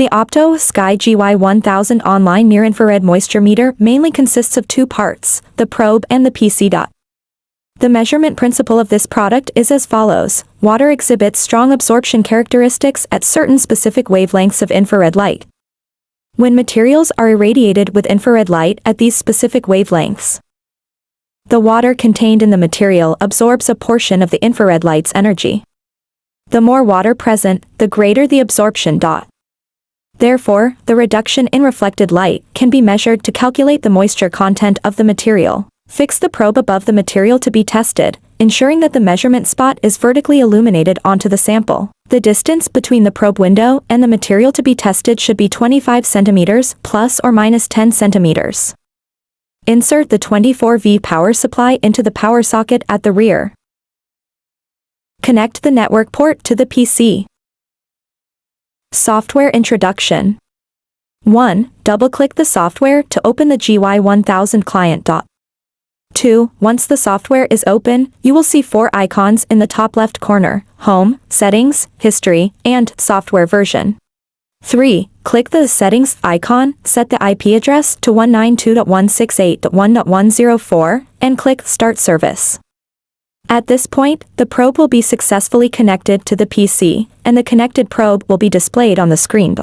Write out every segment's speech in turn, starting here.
The Optosky GY1000 online near-infrared moisture meter mainly consists of two parts, the probe and the PC. The measurement principle of this product is as follows. Water exhibits strong absorption characteristics at certain specific wavelengths of infrared light. When materials are irradiated with infrared light at these specific wavelengths, the water contained in the material absorbs a portion of the infrared light's energy. The more water present, the greater the absorption. Therefore, the reduction in reflected light can be measured to calculate the moisture content of the material. Fix the probe above the material to be tested, ensuring that the measurement spot is vertically illuminated onto the sample. The distance between the probe window and the material to be tested should be 25 centimeters plus or minus 10 centimeters. Insert the 24V power supply into the power socket at the rear. Connect the network port to the PC. Software introduction. 1. Double-click the software to open the GY1000 client. 2. Once the software is open, you will see 4 icons in the top left corner: Home, Settings, History, and Software Version. 3. Click the Settings icon, set the IP address to 192.168.1.104, and click Start Service. At this point, the probe will be successfully connected to the PC, and the connected probe will be displayed on the screen.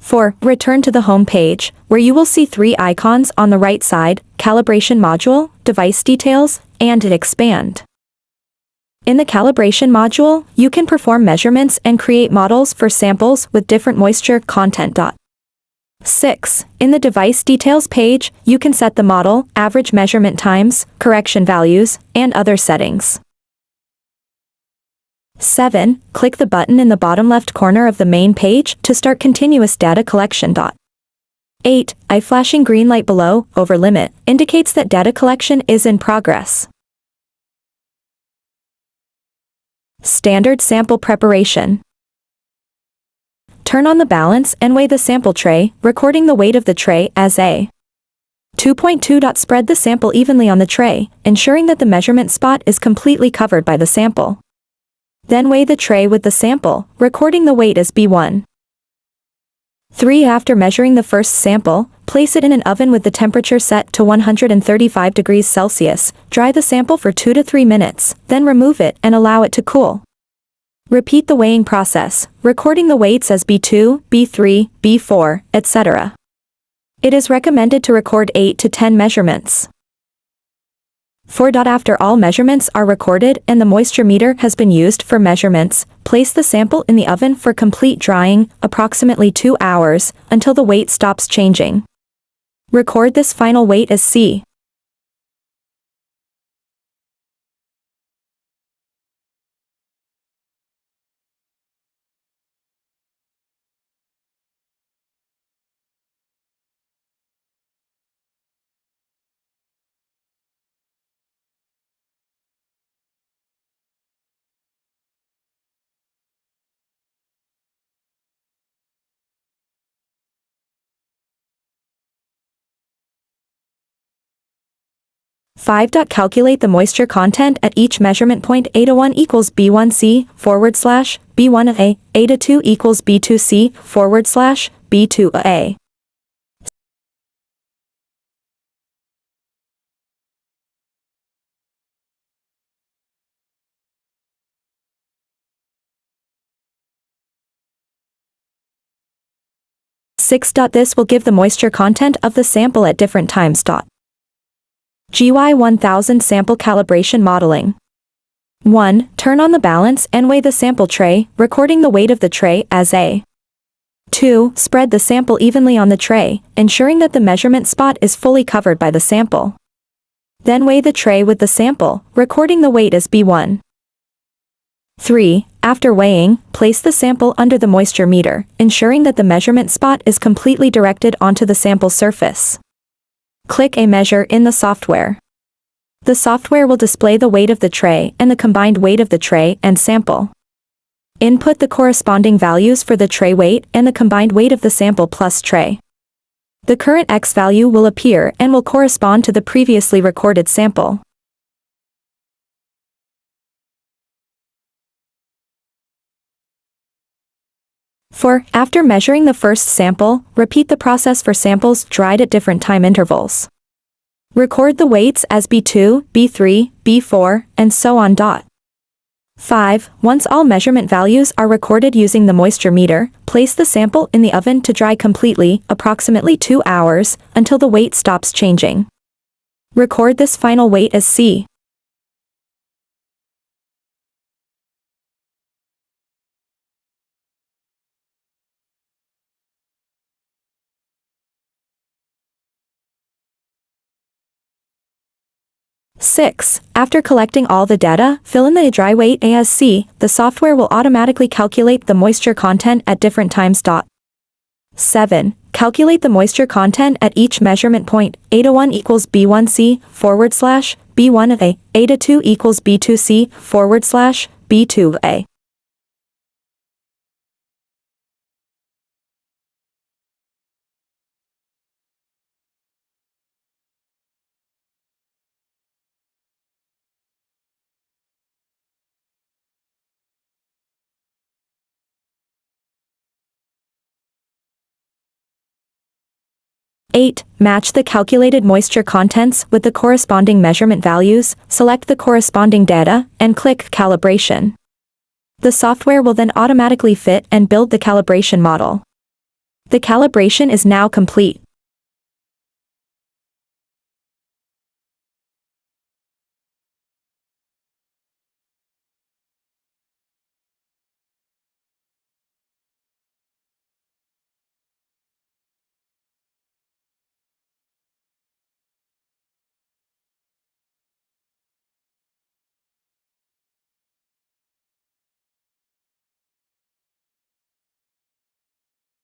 4. Return to the home page, where you will see 3 icons on the right side: Calibration Module, Device Details, and Expand. In the Calibration Module, you can perform measurements and create models for samples with different moisture content. 6. In the Device Details page, you can set the model, average measurement times, correction values, and other settings. 7. Click the button in the bottom left corner of the main page to start continuous data collection. 8. A flashing green light below, over limit, indicates that data collection is in progress. Standard sample preparation. Turn on the balance and weigh the sample tray, recording the weight of the tray as a 2.2. Spread the sample evenly on the tray, ensuring that the measurement spot is completely covered by the sample. Then weigh the tray with the sample, recording the weight as B1. 3. After measuring the first sample, place it in an oven with the temperature set to 135 degrees Celsius. Dry the sample for 2 to 3 minutes, then remove it and allow it to cool. Repeat the weighing process, recording the weights as B2, B3, B4, etc. It is recommended to record 8 to 10 measurements. 4. After all measurements are recorded and the moisture meter has been used for measurements, place the sample in the oven for complete drying, approximately 2 hours, until the weight stops changing. Record this final weight as C. (5) Calculate the moisture content at each measurement point. A to 1 equals B1C / B1A. A to 2 equals B2C / B2A. This will give the moisture content of the sample at different times. GY1000 sample calibration modeling. 1. Turn on the balance and weigh the sample tray, recording the weight of the tray as a 2. Spread the sample evenly on the tray, ensuring that the measurement spot is fully covered by the sample. Then weigh the tray with the sample, recording the weight as B1. 3. After weighing, place the sample under the moisture meter, ensuring that the measurement spot is completely directed onto the sample surface. Click a measure in the software. The software will display the weight of the tray and the combined weight of the tray and sample. Input the corresponding values for the tray weight and the combined weight of the sample plus tray. The current X value will appear and will correspond to the previously recorded sample. After measuring the first sample, repeat the process for samples dried at different time intervals. Record the weights as B2, B3, B4, and so on. 5. Once all measurement values are recorded using the moisture meter, place the sample in the oven to dry completely, approximately 2 hours, until the weight stops changing. Record this final weight as C. After collecting all the data, fill in the dry weight as C. The software will automatically calculate the moisture content at different times. 7. Calculate the moisture content at each measurement point. A1 equals B1C / B1A. A2 equals B2C / B2A. Match the calculated moisture contents with the corresponding measurement values, select the corresponding data, and click Calibration. The software will then automatically fit and build the calibration model. The calibration is now complete.